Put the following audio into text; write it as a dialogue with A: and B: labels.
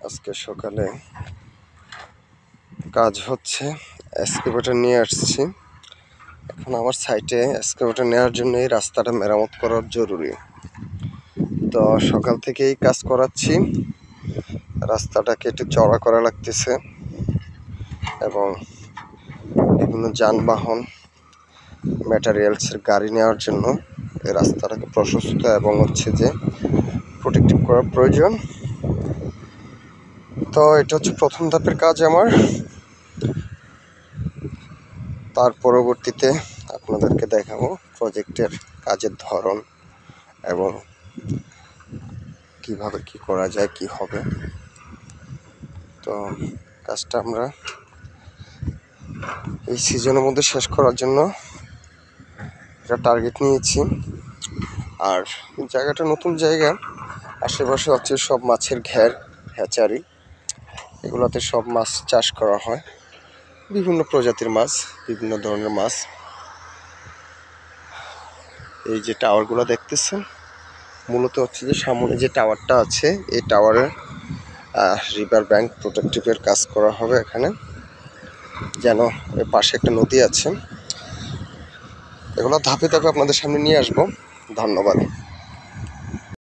A: আজকে সকালে কাজ হচ্ছে, এক্সকাভেটর নিয়ে আসছি। এখন আমার সাইটে এক্সকাভেটর নেওয়ার জন্য এই রাস্তাটা মেরামত করা জরুরি। তো সকাল থেকেই কাজ করাচ্ছি, রাস্তাটাকে একটু চড়া করা লাগতেছে এবং বিভিন্ন যানবাহন ম্যাটেরিয়ালসের গাড়ি নেওয়ার জন্য এই রাস্তাটাকে প্রশস্ত এবং যে প্রোটেক্টিভ করা প্রয়োজন। তো এটা হচ্ছে প্রথম ধাপের কাজ আমার। তার পরবর্তীতে আপনাদেরকে দেখাবো প্রজেক্টের কাজের ধরন এবং কিভাবে কি করা যায়, কি হবে। তো কাজটা আমরা এই সিজনের মধ্যে শেষ করার জন্য একটা টার্গেট নিয়েছি। আর জায়গাটা নতুন জায়গা, আশেপাশে হচ্ছে সব মাছের ঘের, হ্যাচারি, এগুলোতে সব মাছ চাষ করা হয়, বিভিন্ন প্রজাতির মাছ, বিভিন্ন ধরনের মাছ। এই যে টাওয়ারগুলো দেখতেছেন, মূলত হচ্ছে যে সামনে যে টাওয়ারটা আছে, এই টাওয়ারে রিভার ব্যাংক প্রোটেক্টিভের কাজ করা হবে এখানে, যেন এর পাশে একটা নদী আছে। এগুলো ধাপে ধাপে আপনাদের সামনে নিয়ে আসবো। ধন্যবাদ।